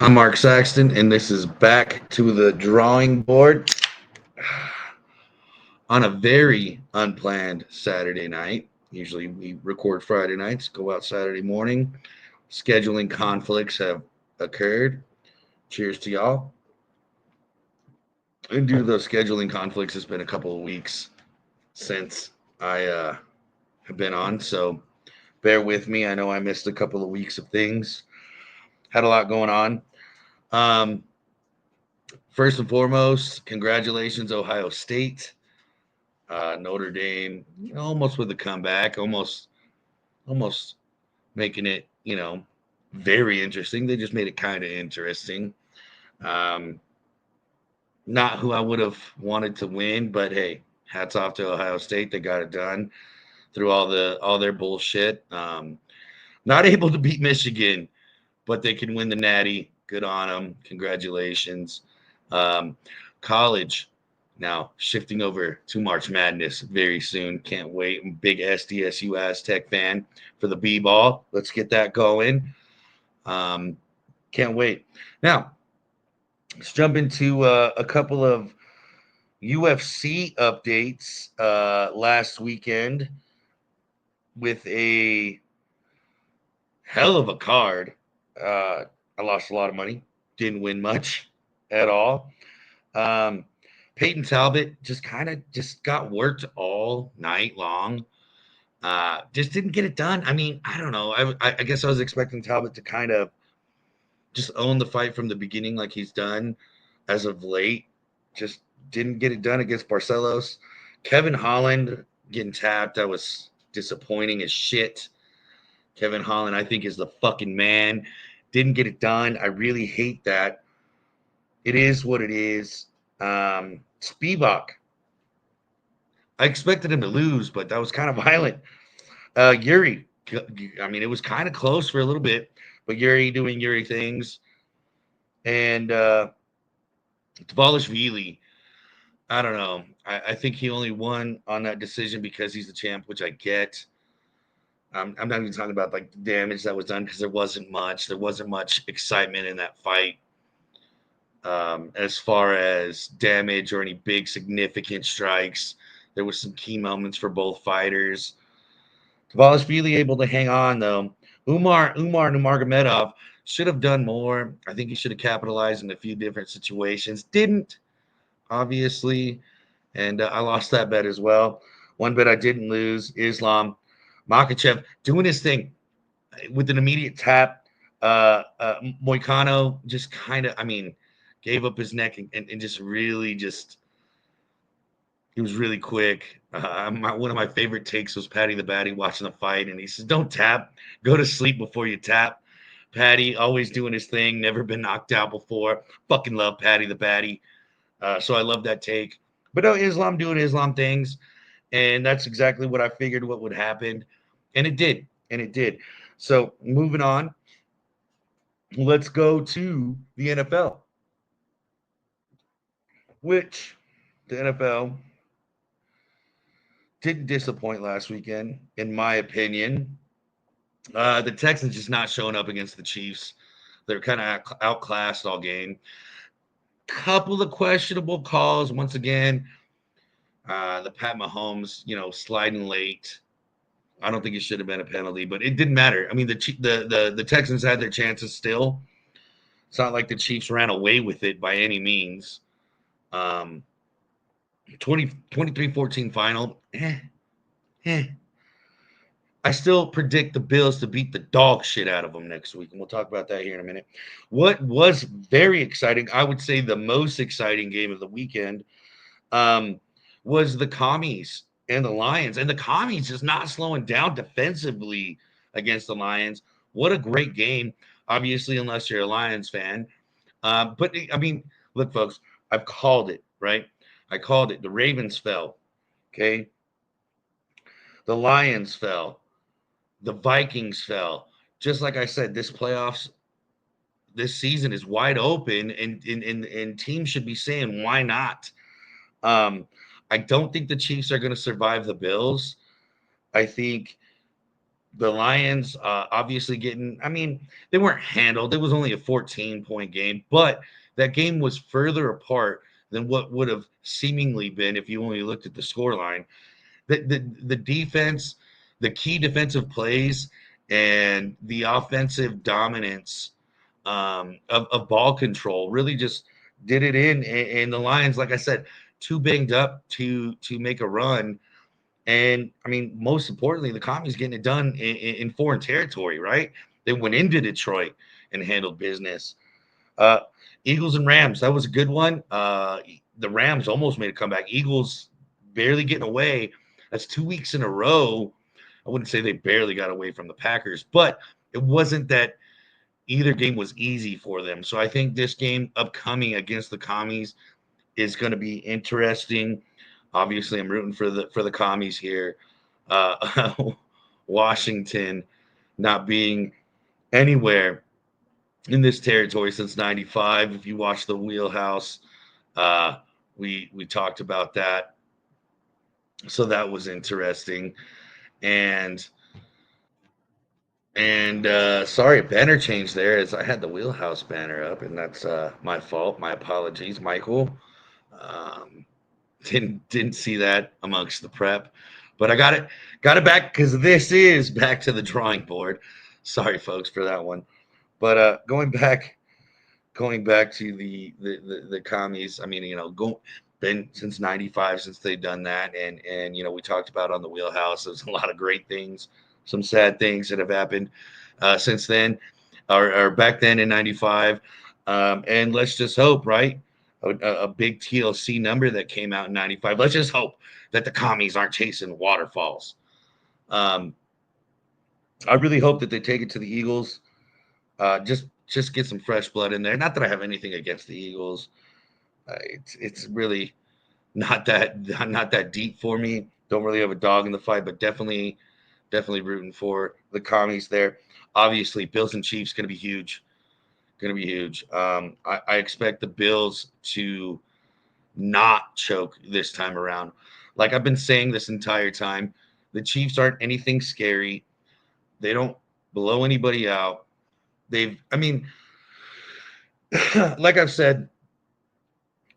I'm Mark Saxton, and this is Back to the Drawing Board on a very unplanned Saturday night. Usually we record Friday nights, go out Saturday morning. Scheduling conflicts have occurred. Cheers to y'all. And due to those scheduling conflicts, it's been a couple of weeks since I have been on, so bear with me. I know I missed a couple of weeks of things, had a lot going on. Um, First and foremost, congratulations, Ohio State. Notre Dame, almost with a comeback, almost making it, very interesting. They just made it kind of interesting. Um, Not who I would have wanted to win, but hey, hats off to Ohio State. They got it done through all their bullshit. Not able to beat Michigan, but they can win the Natty. Good on them. Congratulations. Um, College now shifting over to March Madness very soon. Can't wait. I'm a big SDSU Aztec fan for the B ball. Let's get that going. Um, can't wait. Now, let's jump into a couple of UFC updates last weekend with a hell of a card. I lost a lot of money, didn't win much at all. Um, Peyton Talbot just kind of just got worked all night long. Just didn't get it done. I mean, I don't know. I guess I was expecting Talbot to kind of just own the fight from the beginning, like he's done as of late. Just didn't get it done against Barcelos. Kevin Holland getting tapped. That was disappointing as shit. Kevin Holland, I think, is the fucking man. Didn't get it done. I really hate that. It is what it is. Spivak, I expected him to lose, but that was kind of violent. Yuri, I mean, it was kind of close for a little bit, but Yuri doing Yuri things. And Dvalishvili, I don't know. I think he only won on that decision because he's the champ, which I get. I'm not even talking about like the damage that was done because there wasn't much. There wasn't much excitement in that fight as far as damage or any big significant strikes. There was some key moments for both fighters. Kvalasvili able to hang on though. Umar Nurmagomedov should have done more. I think he should have capitalized in a few different situations. Didn't, obviously, and I lost that bet as well. One bet I didn't lose. Islam Makachev doing his thing with an immediate tap. Moicano just kind of, I mean, gave up his neck and just really just he was really quick. One of my favorite takes was Patty the Batty watching the fight, and he says, "Don't tap. Go to sleep before you tap." Patty always doing his thing. Never been knocked out before. Fucking love Patty the Batty. So I love that take. But no, Islam doing Islam things, and that's exactly what I figured what would happen, and it did, and it did. So moving on, let's go to the NFL, which the NFL didn't disappoint last weekend, in my opinion. The Texans just not showing up against the Chiefs. They're kind of outclassed all game. Couple of questionable calls once again. The Pat Mahomes, sliding late. I don't think it should have been a penalty, but it didn't matter. I mean, the Texans had their chances still. It's not like the Chiefs ran away with it by any means. Um, 23-14 final. Eh. I still predict the Bills to beat the dog shit out of them next week, and we'll talk about that here in a minute. What was very exciting, I would say the most exciting game of the weekend, um, was the Commies and the Lions. And the Commies is not slowing down defensively against the Lions. What a great game, obviously, unless you're a Lions fan. But I mean, look, folks, I've called it, right? I called it. The Ravens fell. Okay. The Lions fell. The Vikings fell. Just like I said, this season is wide open, and teams should be saying, why not? Um, I don't think the Chiefs are going to survive the Bills. I think The Lions obviously getting, I mean, they weren't handled. It was only a 14-point game, but that game was further apart than what would have seemingly been if you only looked at the scoreline. The defense, the key defensive plays, and the offensive dominance of ball control really just did it in. And the Lions, like I said, too banged up to make a run. And I mean, most importantly, the Commies getting it done in foreign territory, right? They went into Detroit and handled business. Uh, Eagles and Rams, that was a good one. The Rams almost made a comeback. Eagles barely getting away. That's 2 weeks in a row. I wouldn't say they barely got away from the Packers, but it wasn't that either game was easy for them. So I think this game upcoming against the Commies is going to be interesting. Obviously, I'm rooting for the Commies here. Uh, Washington not being anywhere in this territory since '95. If you watch the Wheelhouse, uh, we talked about that, so that was interesting. And sorry, banner change there as I had the Wheelhouse banner up, and that's my fault. My apologies, Michael. Um, didn't see that amongst the prep, but I got it back because this is back to the drawing board. Sorry, folks, for that one. But going back to the commies. I mean, been since '95 since they've done that, and we talked about on the Wheelhouse. There's a lot of great things, some sad things that have happened since then, or back then in '95. And let's just hope, right? A big TLC number that came out in '95. Let's just hope that the commies aren't chasing waterfalls. Um, I really hope that they take it to the Eagles. Just get some fresh blood in there. Not that I have anything against the Eagles. It's really not that deep for me. Don't really have a dog in the fight, but definitely rooting for the commies there. Obviously, Bills and Chiefs going to be huge. Going to be huge. I expect the Bills to not choke this time around. Like I've been saying this entire time, the Chiefs aren't anything scary. They don't blow anybody out. I mean, like I've said,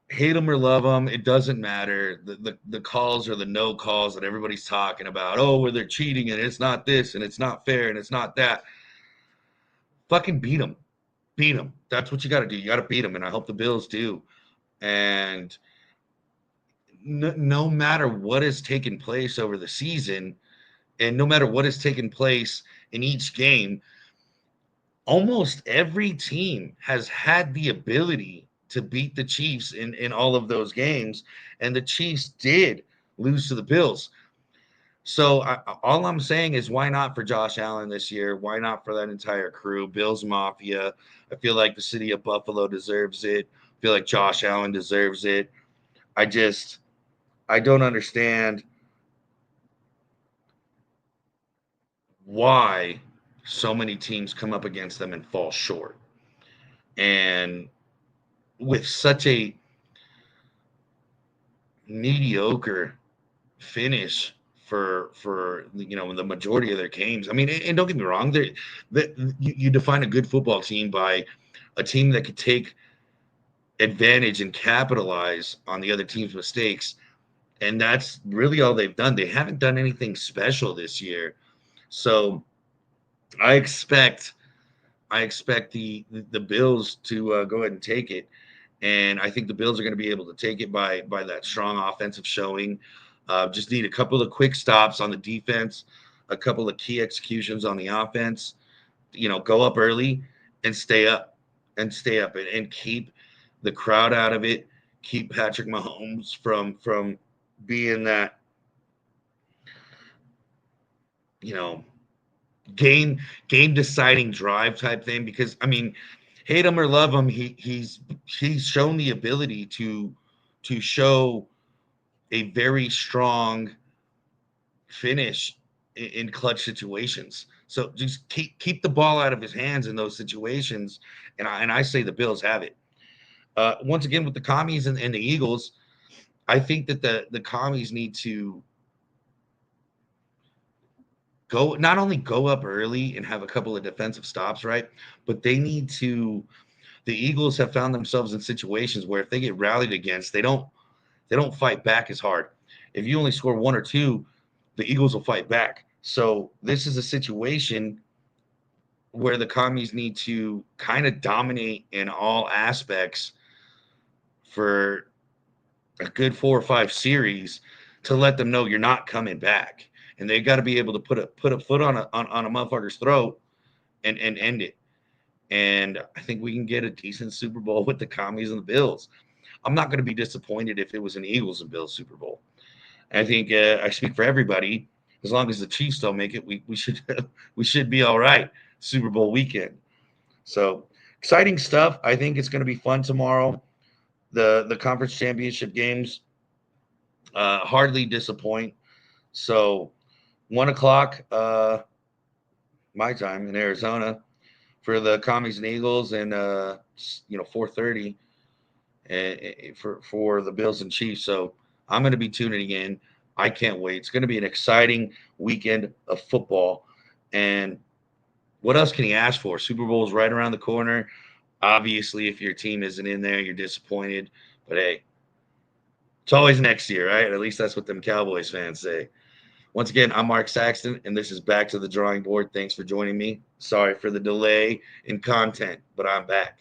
hate them or love them, it doesn't matter. The calls are the no calls that everybody's talking about. Oh, where they're cheating and it's not this and it's not fair and it's not that. Fucking beat them. Beat them. That's what you got to do. You got to beat them. And I hope the Bills do. And no matter what has taken place over the season, and no matter what has taken place in each game, almost every team has had the ability to beat the Chiefs in all of those games, and the Chiefs did lose to the Bills. So all I'm saying is, why not for Josh Allen this year? Why not for that entire crew? Bills Mafia. I feel like the city of Buffalo deserves it. I feel like Josh Allen deserves it. I just I don't understand why so many teams come up against them and fall short. And with such a mediocre finish for the majority of their games. I mean, and don't get me wrong, you define a good football team by a team that could take advantage and capitalize on the other team's mistakes, and that's really all they've done. They haven't done anything special this year, so I expect the Bills to go ahead and take it. And I think the Bills are going to be able to take it by that strong offensive showing. Just need a couple of quick stops on the defense, a couple of key executions on the offense. Go up early and stay up and keep the crowd out of it. Keep Patrick Mahomes from being that you know game game deciding drive type thing. Because I mean, hate him or love him, he's shown the ability to show a very strong finish in clutch situations. So just keep the ball out of his hands in those situations, and I say the Bills have it. Once again, with the commies and the Eagles, I think that the commies need to go not only go up early and have a couple of defensive stops, right? But they need to. The Eagles have found themselves in situations where if they get rallied against, they don't fight back as hard. If you only score one or two, the Eagles will fight back. So this is a situation where the commies need to kind of dominate in all aspects for a good 4 or 5 series to let them know you're not coming back. And they got to be able to put a foot on a motherfucker's throat and end it. And I think we can get a decent Super Bowl with the commies and the Bills. I'm not going to be disappointed if it was an Eagles and Bills Super Bowl. I think I speak for everybody. As long as the Chiefs don't make it, we should we should be all right. Super Bowl weekend. So exciting stuff. I think it's going to be fun tomorrow. The conference championship games hardly disappoint. So 1 o'clock my time in Arizona for the commies and Eagles, and 4:30 for the Bills and Chiefs. So I'm going to be tuning in. I can't wait. It's going to be an exciting weekend of football. And what else can you ask for? Super Bowl is right around the corner. Obviously, if your team isn't in there, you're disappointed. But hey, it's always next year, right? At least that's what them Cowboys fans say. Once again, I'm Mark Saxton, and this is Back to the Drawing Board. Thanks for joining me. Sorry for the delay in content, but I'm back.